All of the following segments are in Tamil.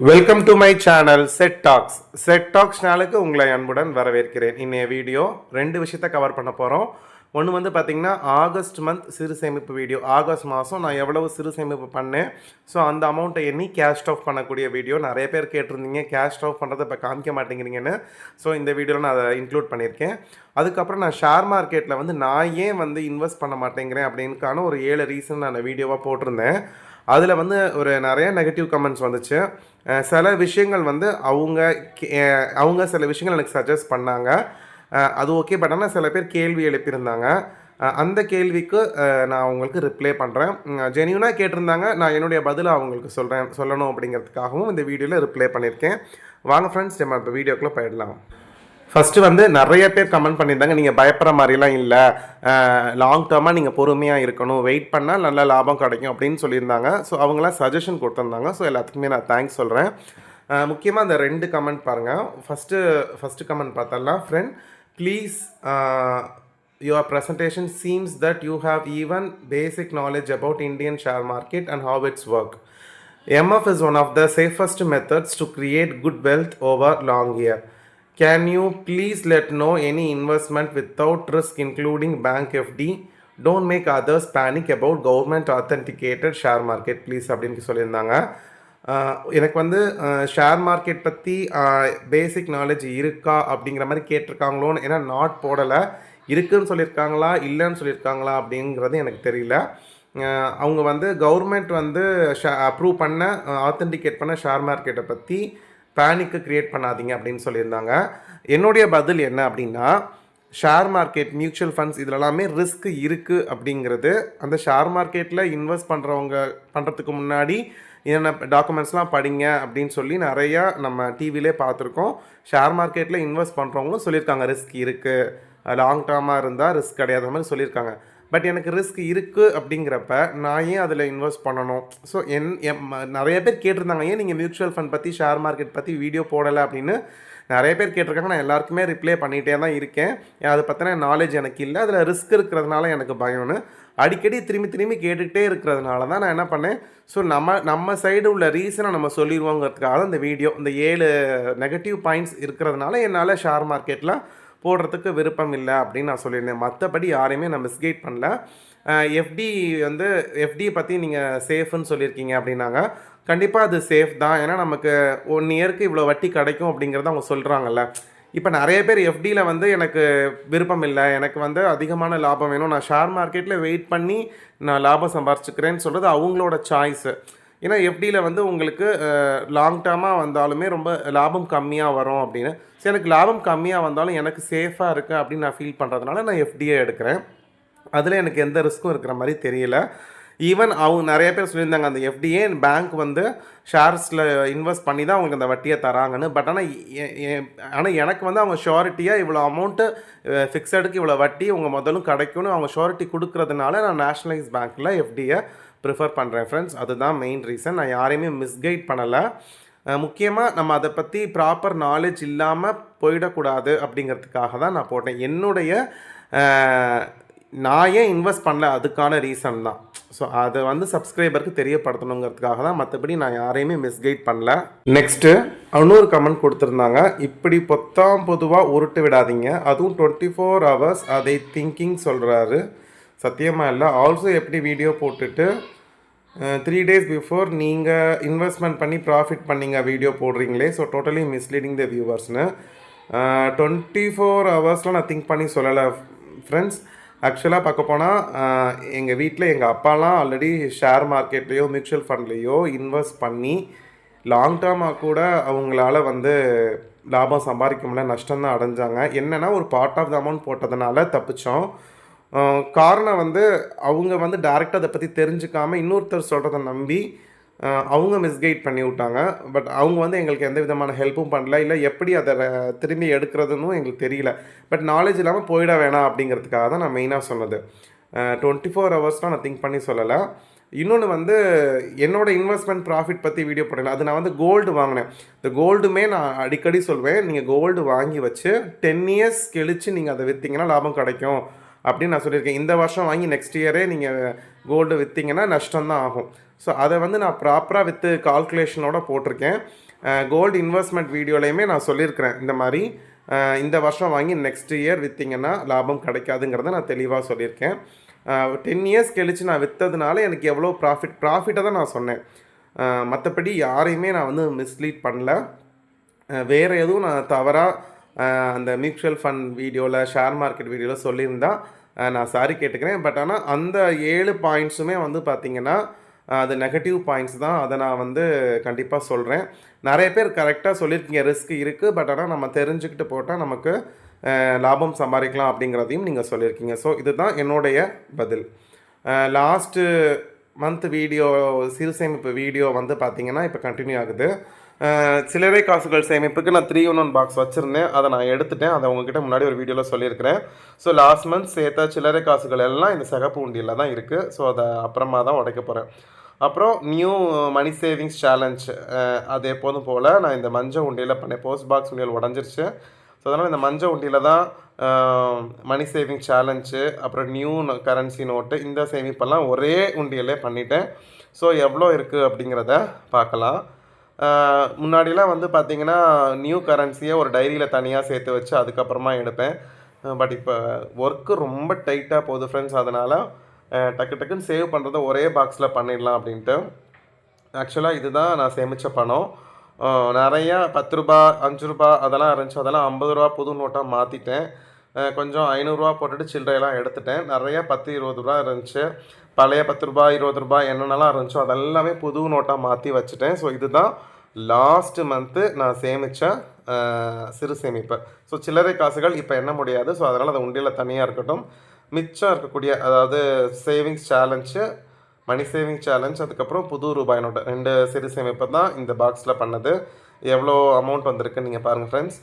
Welcome to my channel set tax சேனலுக்கு உங்களை அன்புடன் வரவேற்கிறேன். இன்னைய வீடியோ 2 விஷயத்தை கவர் பண்ண போகிறோம். ஒன்று வந்து பார்த்திங்கன்னா ஆகஸ்ட் மந்த் சிறு சேமிப்பு வீடியோ. ஆகஸ்ட் மாதம் நான் எவ்வளவு சிறு சேமிப்பு பண்ணேன், ஸோ அந்த அமௌண்ட்டை எண்ணி கேஷ் ஆஃப் பண்ணக்கூடிய வீடியோ. நிறைய பேர் கேட்டிருந்தீங்க கேஷ் ஆஃப் பண்ணுறதை இப்போ காமிக்க மாட்டேங்கிறீங்கன்னு. ஸோ இந்த வீடியோவில் நான் அதை இன்க்ளூட் பண்ணியிருக்கேன். அதுக்கப்புறம் நான் ஷேர் மார்க்கெட்டில் வந்து நான் ஏன் வந்து இன்வெஸ்ட் பண்ண மாட்டேங்கிறேன் அப்படின்னுக்கான ஒரு 7 ரீசன் நான் வீடியோவாக போட்டிருந்தேன். அதில் வந்து ஒரு நிறைய நெகட்டிவ் கமெண்ட்ஸ் வந்துச்சு. சில விஷயங்கள் வந்து அவங்க சில விஷயங்கள் எனக்கு சஜஸ்ட் பண்ணாங்க, அது ஓகே. பட் ஆனால் சில பேர் கேள்வி எழுப்பியிருந்தாங்க. அந்த கேள்விக்கு நான் அவங்களுக்கு ரிப்ளை பண்ணுறேன். ஜென்யூனாக கேட்டிருந்தாங்க, நான் என்னுடைய பதிலை அவங்களுக்கு சொல்லணும் அப்படிங்கிறதுக்காகவும் இந்த வீடியோவில் ரிப்ளை பண்ணியிருக்கேன். வாங்க ஃப்ரெண்ட்ஸ், நம்ம இப்போ வீடியோக்குள்ளே போயிடலாம். ஃபஸ்ட்டு வந்து நிறைய பேர் கமெண்ட் பண்ணியிருந்தாங்க, நீங்கள் பயப்படுற மாதிரிலாம் இல்லை, லாங் டேர்மாக நீங்கள் பொறுமையாக இருக்கணும், வெயிட் பண்ணால் நல்ல லாபம் கிடைக்கும் அப்படின்னு சொல்லியிருந்தாங்க. ஸோ அவங்களாம் சஜஷன் கொடுத்துருந்தாங்க. ஸோ எல்லாத்துக்குமே நான் தேங்க்ஸ் சொல்கிறேன். முக்கியமாக அந்த 2 கமெண்ட் பாருங்கள். ஃபஸ்ட்டு கமெண்ட் பார்த்தலாம். Friend, please your presentation seems that you have even basic knowledge about Indian share market and how it's work. MF is one of the safest methods to create good wealth over long year. Can you please let know any investment without risk including bank FD? Don't make others panic about government authenticated share market please அப்படின்னு சொல்லியிருந்தாங்க. எனக்கு வந்து ஷேர் மார்க்கெட் பற்றி பேசிக் நாலேஜ் இருக்கா அப்படிங்கிற மாதிரி கேட்டிருக்காங்களோன்னு. ஏன்னா நாட் போடலை, இருக்குதுன்னு சொல்லியிருக்காங்களா இல்லைன்னு சொல்லியிருக்காங்களா அப்படிங்கிறது எனக்கு தெரியல. அவங்க வந்து கவர்மெண்ட் வந்து அப்ரூவ் பண்ண ஆத்தென்டிகேட் பண்ண ஷேர் மார்க்கெட்டை பற்றி பேனிக்கு க்ரியேட் பண்ணாதீங்க அப்படின்னு சொல்லியிருந்தாங்க. என்னுடைய பதில் என்ன அப்படின்னா, ஷேர் மார்க்கெட், மியூச்சுவல் ஃபண்ட்ஸ் இதிலெல்லாமே ரிஸ்க் இருக்குது அப்படிங்கிறது அந்த ஷேர் மார்க்கெட்டில் இன்வெஸ்ட் பண்ணுறதுக்கு முன்னாடி என்னென்ன டாக்குமெண்ட்ஸ்லாம் படிங்க அப்படின்னு சொல்லி நிறையா நம்ம டிவிலே பார்த்துருக்கோம். ஷேர் மார்க்கெட்டில் இன்வெஸ்ட் பண்ணுறவங்களும் சொல்லியிருக்காங்க ரிஸ்க் இருக்குது, லாங் டேர்மாக இருந்தால் ரிஸ்க் கிடையாத மாதிரி சொல்லியிருக்காங்க. பட் எனக்கு ரிஸ்க் இருக்குது அப்படிங்கிறப்ப நான் ஏன் அதில் இன்வெஸ்ட் பண்ணணும்? ஸோ நிறைய பேர் கேட்டிருந்தாங்க, ஏன் நீங்கள் மியூச்சுவல் ஃபண்ட் பற்றி ஷேர் மார்க்கெட் பற்றி வீடியோ போடலை அப்படின்னு நிறைய பேர் கேட்டிருக்காங்க. நான் எல்லாருக்குமே ரிப்ளை பண்ணிகிட்டே தான் இருக்கேன். அதை பற்றின நாலேஜ் எனக்கு இல்லை, அதில் ரிஸ்க் இருக்கிறதுனால எனக்கு பயம்னு அடிக்கடி திரும்பி கேட்டுக்கிட்டே இருக்கிறதுனால தான் நான் என்ன பண்ணேன், ஸோ நம்ம சைடு உள்ள ரீசனை நம்ம சொல்லிடுவோங்கிறதுக்காக தான் இந்த வீடியோ. இந்த 7 நெகட்டிவ் பாயிண்ட்ஸ் இருக்கிறதுனால என்னால் ஷேர் மார்க்கெட்டில் போடுறதுக்கு விருப்பம் இல்லை அப்படின்னு நான் சொல்லியிருந்தேன். மற்றபடி யாரையுமே நான் மிஸ்கைட் பண்ணல. எஃப்டி பற்றி நீங்கள் சேஃப்னு சொல்லியிருக்கீங்க அப்படின்னாங்க. கண்டிப்பாக அது சேஃப் தான். ஏன்னா நமக்கு 1 இயருக்கு இவ்வளோ வட்டி கிடைக்கும் அப்படிங்கிறத அவங்க சொல்கிறாங்கல்ல. இப்போ நிறைய பேர் எஃப்டியில் வந்து எனக்கு விருப்பம் இல்லை, எனக்கு வந்து அதிகமான லாபம் வேணும், நான் ஷேர் மார்க்கெட்டில் வெயிட் பண்ணி நான் லாபம் சம்பாரிச்சுக்கிறேன்னு சொல்கிறது அவங்களோட சாய்ஸு. ஏன்னா எஃப்டியில் வந்து உங்களுக்கு லாங் டேர்மாக வந்தாலுமே ரொம்ப லாபம் கம்மியாக வரும் அப்படின்னு. ஸோ எனக்கு லாபம் கம்மியாக வந்தாலும் எனக்கு சேஃபாக இருக்குது அப்படின்னு நான் ஃபீல் பண்ணுறதுனால நான் எஃப்டியை எடுக்கிறேன். அதில் எனக்கு எந்த ரிஸ்க்கும் இருக்கிற மாதிரி தெரியல. ஈவன் அவங்க நிறைய பேர் சொல்லியிருந்தாங்க, அந்த எஃப்டிஏ பேங்க் வந்து ஷேர்ஸில் இன்வெஸ்ட் பண்ணி தான் அவங்களுக்கு அந்த வட்டியை தராங்கன்னு. பட் ஆனால் எனக்கு வந்து அவங்க ஷூரிட்டியாக இவ்வளோ அமௌண்ட்டு ஃபிக்ஸடுக்கு இவ்வளோ வட்டி உங்கள் முதலும் கிடைக்கும்னு அவங்க ஷூரிட்டி கொடுக்குறதுனால நான் நேஷ்னலைஸ் பேங்க்கில் எஃப்டியை ப்ரிஃபர் பண்ணுறேன் ஃப்ரெண்ட்ஸ். அதுதான் மெயின் ரீசன். நான் யாரையுமே மிஸ்கைட் பண்ணலை. முக்கியமாக நம்ம அதை பற்றி ப்ராப்பர் நாலேஜ் இல்லாமல் போயிடக்கூடாது அப்படிங்கிறதுக்காக தான் நான் போட்டேன். என்னுடைய நான் ஏன் இன்வெஸ்ட் பண்ணல அதுக்கான ரீசன் தான். ஸோ அதை வந்து சப்ஸ்கிரைபருக்கு தெரியப்படுத்தணுங்கிறதுக்காக தான், மற்றபடி நான் யாரையுமே மிஸ்கைட் பண்ணல. நெக்ஸ்ட்டு இன்னொரு கமெண்ட் கொடுத்துருந்தாங்க, இப்படி பொதுவாக உருட்டு விடாதீங்க, அதுவும் 24 hours அதை திங்கிங் சொல்கிறாரு. சத்தியமாக இல்லை. ஆல்சோ எப்படி வீடியோ போட்டுட்டு 3 days பிஃபோர் நீங்கள் இன்வெஸ்ட்மெண்ட் பண்ணி ப்ராஃபிட் பண்ணிங்க வீடியோ போடுறீங்களே. ஸோ டோட்டலி மிஸ்லீடிங் த வியூவர்ஸ்னு. 24 hours நான் திங்க் பண்ணி சொல்லலை ஃப்ரெண்ட்ஸ். ஆக்சுவலாக பார்க்க போனால் எங்கள் வீட்டில் எங்கள் அப்பாலாம் ஆல்ரெடி ஷேர் மார்க்கெட்லேயோ மியூச்சுவல் ஃபண்ட்லேயோ இன்வெஸ்ட் பண்ணி லாங் டேர்மாக கூட அவங்களால வந்து லாபம் சம்பாதிக்க முடியல, நஷ்டம்தான் அடைஞ்சாங்க. என்னென்னா ஒரு பார்ட் ஆஃப் த அமௌண்ட் போட்டதுனால தப்பிச்சோம். காரணம் வந்து அவங்க வந்து டேரெக்டாக அதை பற்றி தெரிஞ்சுக்காமல் இன்னொருத்தர் சொல்கிறத நம்பி அவங்க மிஸ்கைட் பண்ணி விட்டாங்க. பட் அவங்க வந்து எங்களுக்கு எந்த விதமான ஹெல்ப்பும் பண்ணல, இல்லை எப்படி அதை திரும்பி எடுக்கிறதுன்னு எங்களுக்கு தெரியல. பட் நாலேஜ் இல்லாமல் போயிட வேணாம் அப்படிங்கிறதுக்காக தான் நான் மெயினாக சொன்னது. 24 hours நான் திங்க் பண்ணி சொல்லலை. இன்னொன்று வந்து என்னோடய இன்வெஸ்ட்மெண்ட் ப்ராஃபிட் பற்றி வீடியோ போடல. அது நான் வந்து கோல்டு வாங்கினேன். இந்த கோல்டுமே நான் அடிக்கடி சொல்வேன், நீங்கள் கோல்டு வாங்கி வச்சு 10 years கழித்து நீங்கள் அதை விற்றீங்கன்னா லாபம் கிடைக்கும் அப்படின்னு நான் சொல்லியிருக்கேன். இந்த வருஷம் வாங்கி நெக்ஸ்ட் இயரே நீங்கள் கோல்டு விற்றீங்கன்னா நஷ்டம்தான் ஆகும். ஸோ அதை வந்து நான் ப்ராப்பராக வித்து கால்குலேஷனோட போட்டிருக்கேன். கோல்டு இன்வெஸ்ட்மெண்ட் வீடியோலையுமே நான் சொல்லியிருக்கிறேன், இந்த மாதிரி இந்த வருஷம் வாங்கி நெக்ஸ்ட் இயர் விற்றிங்கன்னா லாபம் கிடைக்காதுங்கிறத நான் தெளிவாக சொல்லியிருக்கேன். 10 இயர்ஸ் கழித்து நான் விற்றதுனால எனக்கு எவ்வளோ ப்ராஃபிட்டை தான் நான் சொன்னேன். மற்றபடி யாரையுமே நான் வந்து மிஸ்லீட் பண்ணல. வேறு எதுவும் நான் தவறாக அந்த மியூச்சுவல் ஃபண்ட் வீடியோவில், ஷேர் மார்க்கெட் வீடியோவில் சொல்லியிருந்தா நான் சாரி கேட்டுக்கிறேன். பட் ஆனால் அந்த 7 பாயிண்ட்ஸுமே வந்து பார்த்திங்கன்னா அது நெகட்டிவ் பாயிண்ட்ஸ் தான். அதை நான் வந்து கண்டிப்பாக சொல்கிறேன். நிறைய பேர் கரெக்டாக சொல்லியிருக்கீங்க, ரிஸ்க் இருக்குது, பட் ஆனால் நம்ம தெரிஞ்சுக்கிட்டு போட்டால் நமக்கு லாபம் சம்பாதிக்கலாம் அப்படிங்கிறதையும் நீங்கள் சொல்லியிருக்கீங்க. ஸோ இதுதான் என்னுடைய பதில். லாஸ்ட்டு மந்த் வீடியோ, சிறு சேமிப்பு வீடியோ வந்து பார்த்திங்கன்னா இப்போ கண்டினியூ ஆகுது. சில்லறை காசுகள் சேமிப்புக்கு நான் 3-in-1 பாக்ஸ் வச்சுருந்தேன். அதை நான் எடுத்துட்டேன். அதை உங்ககிட்ட முன்னாடி ஒரு வீடியோவில் சொல்லியிருக்கிறேன். ஸோ லாஸ்ட் மந்த் சேர்த்த சில்லறை காசுகள் எல்லாம் இந்த சிகப்பு உண்டியில் தான் இருக்குது. ஸோ அதை அப்புறமா தான் உடைக்க போகிறேன். அப்புறம் நியூ மணி சேவிங்ஸ் சேலஞ்ச், அது எப்போதும் போல் நான் இந்த மஞ்சள் உண்டியில் பண்ணேன். போஸ்ட் பாக்ஸ் உண்டியல் உடஞ்சிருச்சு. ஸோ அதனால் இந்த மஞ்சள் உண்டியில் தான் மணி சேவிங் சேலஞ்சு, அப்புறம் நியூ கரன்சி நோட்டு, இந்த சேமிப்பெல்லாம் ஒரே உண்டியலே பண்ணிட்டேன். ஸோ எவ்வளோ இருக்குது அப்படிங்கிறத பார்க்கலாம். முன்னாடிலாம் வந்து பார்த்திங்கன்னா நியூ கரன்சியை ஒரு டைரியில் தனியாக சேர்த்து வச்சு அதுக்கப்புறமா எடுப்பேன். பட் இப்போ ஒர்க்கு ரொம்ப டைட்டாக போகுது ஃப்ரெண்ட்ஸ். அதனால் டக்கு டக்குன்னு சேவ் பண்ணுறத ஒரே பாக்ஸில் பண்ணிடலாம் அப்படின்ட்டு. ஆக்சுவலாக இதுதான் நான் சேமித்த பணம். நிறையா 10 ரூபா, 5 ரூபா அதெல்லாம் இருந்துச்சு. அதெல்லாம் 50 ரூபா புது நோட்டாக மாற்றிட்டேன். கொஞ்சம் 500 ரூபா போட்டுட்டு சில்லறையெல்லாம் எடுத்துட்டேன். நிறையா 10, 20 ரூபா இருந்துச்சு. பழைய 10 ரூபா, 20 ரூபா என்னென்னலாம் இருந்துச்சோ அதெல்லாமே புது நோட்டாக மாற்றி வச்சுட்டேன். ஸோ இதுதான் லாஸ்ட்டு மந்த்து நான் சேமித்த சிறு சேமிப்பு. ஸோ சில்லறை காசுகள் இப்போ எண்ண முடியாது. ஸோ அதனால் அது உண்டியில் தனியாக இருக்கட்டும். மிச்சம் இருக்கக்கூடிய, அதாவது savings challenge, money saving challenge, அதுக்கப்புறம் புது ரூபாய் நோட்டு, 2 சிறு சேமிப்பு தான் இந்த பாக்ஸில் பண்ணது. எவ்வளோ அமௌண்ட் வந்திருக்குன்னு நீங்கள் பாருங்கள் ஃப்ரெண்ட்ஸ்.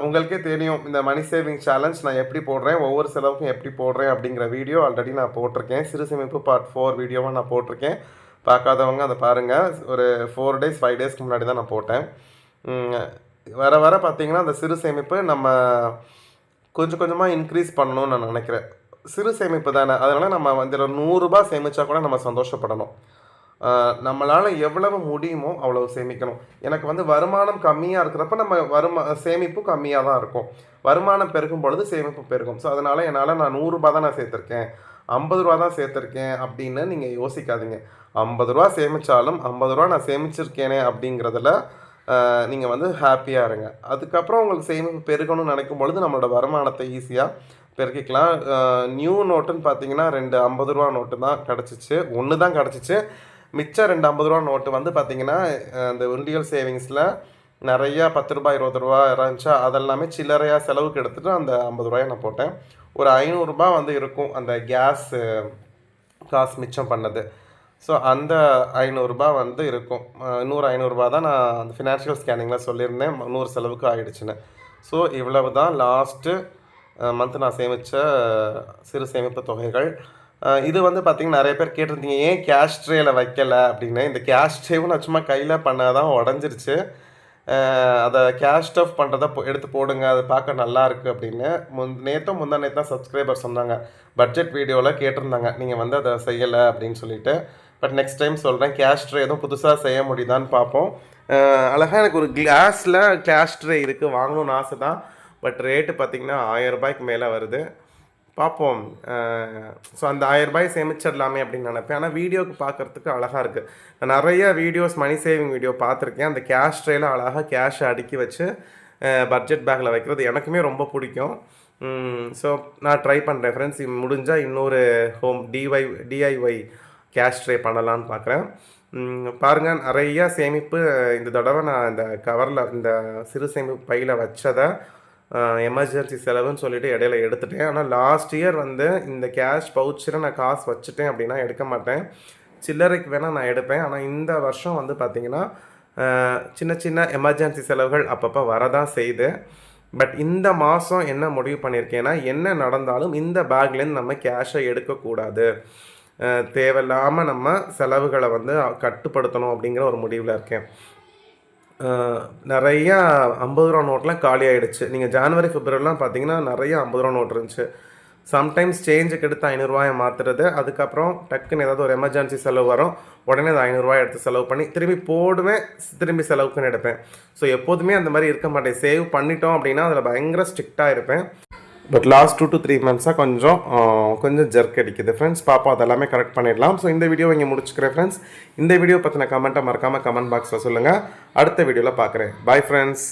உங்களுக்கே தெரியும் இந்த மணி சேவிங் சேலஞ்ச் நான் எப்படி போடுறேன், ஒவ்வொரு செலவுக்கும் எப்படி போடுறேன் அப்படிங்கிற வீடியோ ஆல்ரெடி நான் போட்டிருக்கேன். சிறு சேமிப்பு பார்ட் 4 வீடியோவாக நான் போட்டிருக்கேன். பார்க்காதவங்க அதை பாருங்கள். ஒரு 4 days 5 daysக்கு முன்னாடி தான் நான் போட்டேன். வர வர பார்த்திங்கன்னா அந்த சிறு சேமிப்பு நம்ம கொஞ்சம் கொஞ்சமாக இன்க்ரீஸ் பண்ணணும்னு நான் நினைக்கிறேன். சிறு சேமிப்பு தானே, அதனால் நம்ம வந்து 100 ரூபா சேமித்தா கூட நம்ம சந்தோஷப்படணும். நம்மளால் எவ்வளவு முடியுமோ அவ்வளவு சேமிக்கணும். எனக்கு வந்து வருமானம் கம்மியாக இருக்கிறப்ப நம்ம சேமிப்பு கம்மியாக தான் இருக்கும். வருமானம் பெருகும் பொழுது சேமிப்பு பெருகும். ஸோ அதனால் நான் 100 ரூபா தான் நான் சேர்த்துருக்கேன், 50 ரூபா தான் சேர்த்துருக்கேன் அப்படின்னு நீங்கள் யோசிக்காதீங்க. 50 ரூபா சேமித்தாலும் 50 ரூபா நான் சேமிச்சிருக்கேனே அப்படிங்கிறதுல நீங்கள் வந்து ஹாப்பியாக இருங்க. அதுக்கப்புறம் உங்களுக்கு சேமிப்பு பெருகணும்னு நினைக்கும் பொழுது நம்மளோட வருமானத்தை ஈஸியாக பெருக்கிக்கலாம். நியூ நோட்டுன்னு பார்த்தீங்கன்னா 2 50 ரூபா நோட்டு தான் கிடச்சிச்சு. 1 தான் கிடச்சிச்சு. மிச்சம் 2 50 ரூபா நோட்டு வந்து பார்த்திங்கன்னா இந்த உண்டியல் சேவிங்ஸில் நிறையா 10 ரூபா 20 ரூபா இருந்துச்சா அதெல்லாமே சில்லறையாக செலவுக்கு எடுத்துகிட்டு அந்த 50 ரூபாயை நான் போட்டேன். ஒரு 500 ரூபா வந்து இருக்கும் அந்த கேஸ் காசு மிச்சம் பண்ணது. ஸோ அந்த 500 ரூபா வந்து இருக்கும். இன்னொரு 500 ரூபா தான் நான் அந்த ஃபினான்ஷியல் ஸ்கேனிங்கில் சொல்லியிருந்தேன் 100 செலவுக்கு ஆகிடுச்சுன்னு. ஸோ இவ்வளவு தான் லாஸ்ட்டு மந்த்து நான் சேமித்த சிறு சேமிப்பு தொகைகள். இது வந்து பார்த்திங்கன்னா நிறைய பேர் கேட்டிருந்தீங்க, ஏன் கேஷ் ட்ரேயில் வைக்கலை அப்படின்னு. இந்த கேஷ் ட்ரேவும் நான் சும்மா கையில் பண்ணாதான் உடஞ்சிருச்சு. அதை கேஷ் ஸ்டஃப் பண்ணுறத எடுத்து போடுங்க, அது பார்க்க நல்லாயிருக்கு அப்படின்னு. முந்தா நேற்று தான் சப்ஸ்கிரைபர் சொன்னாங்க, பட்ஜெட் வீடியோவில் கேட்டிருந்தாங்க, நீங்கள் வந்து அதை செய்யலை அப்படின்னு சொல்லிட்டு. பட் நெக்ஸ்ட் டைம் சொல்கிறேன், கேஷ் ட்ரே எதுவும் புதுசாக செய்ய முடியுதான்னு பார்ப்போம். அழகாக எனக்கு ஒரு கிளாஸில் கேஷ் ட்ரே இருக்குது, வாங்கணும்னு ஆசை தான். பட் ரேட்டு பார்த்திங்கன்னா 1000 ரூபாய்க்கு மேலே வருது. பார்ப்போம். ஸோ அந்த 1000 ரூபாய் சேமிச்சிடலாமே அப்படின்னு நினைப்பேன். ஆனால் வீடியோவுக்கு பார்க்குறதுக்கு அழகாக இருக்குது. நான் நிறைய வீடியோஸ் மணி சேவிங் வீடியோ பார்த்துருக்கேன். அந்த கேஷ் ட்ரேயில் அழகாக கேஷை அடுக்கி வச்சு பட்ஜெட் பேக்கில் வைக்கிறது எனக்குமே ரொம்ப பிடிக்கும். ஸோ நான் ட்ரை பண்ணுறேன் ஃப்ரெண்ட்ஸ். முடிஞ்சால் இன்னொரு டிஐஒய் கேஷ் ட்ரே பண்ணலான்னு பார்க்குறேன். பாருங்கள், நிறையா சேமிப்பு இந்த தடவை நான் இந்த கவரில் இந்த சிறு சேமிப்பு பையில் வச்சதை எமர்ஜென்சி செலவுன்னு சொல்லிட்டு இடையில எடுத்துட்டேன். ஆனால் லாஸ்ட் இயர் வந்து இந்த கேஷ் பவுச்சில் நான் காசு வச்சுட்டேன் அப்படின்னா எடுக்க மாட்டேன். சில்லறைக்கு வேணால் நான் எடுப்பேன். ஆனால் இந்த வருஷம் வந்து பார்த்திங்கன்னா சின்ன சின்ன எமர்ஜென்சி செலவுகள் அப்பப்போ வரதான் செய்யுது. பட் இந்த மாதம் என்ன முடிவு பண்ணியிருக்கேன்னா, என்ன நடந்தாலும் இந்த பேக்லேருந்து நம்ம கேஷை எடுக்கக்கூடாது, தேவையில்லாமல் நம்ம செலவுகளை வந்து கட்டுப்படுத்தணும் அப்படிங்கிற ஒரு முடிவில் இருக்கேன். நிறையா 50 ரூபா நோட்லாம் காலி ஆகிடுச்சு. நீங்கள் ஜான்வரி பிப்ரவரிலாம் பார்த்தீங்கன்னா நிறையா 50 ரூபா நோட் இருந்துச்சு. சம்டைம்ஸ் சேஞ்சுக்கு எடுத்து ஐநூறுரூவாயை மாற்றுறது, அதுக்கப்புறம் டக்குன்னு ஏதாவது ஒரு எமர்ஜென்சி செலவு வரும், உடனே அந்த ஐநூறுரூவா எடுத்து செலவு பண்ணி திரும்பி போடுவேன், திரும்பி செலவுக்குன்னு எடுப்பேன். ஸோ எப்போதுமே அந்த மாதிரி இருக்க மாட்டேன். சேவ் பண்ணிட்டோம் அப்படின்னா அதில் பயங்கர ஸ்ட்ரிக்டாக இருப்பேன். பட் லாஸ்ட் 2 to 3 மந்த்ஸாக கொஞ்சம் ஜர்க் அடிக்குது ஃப்ரெண்ட்ஸ். பாப்பா அதெல்லாமே கரெக்ட் பண்ணிடலாம். ஸோ இந்த வீடியோ இங்கே முடிச்சுக்கிறேன் ஃப்ரெண்ட்ஸ். இந்த வீடியோ பற்றின கமெண்ட்டை மறக்காமல் கமெண்ட் பாக்ஸில் சொல்லுங்கள். அடுத்த வீடியோவில் பார்க்குறேன். Bye friends.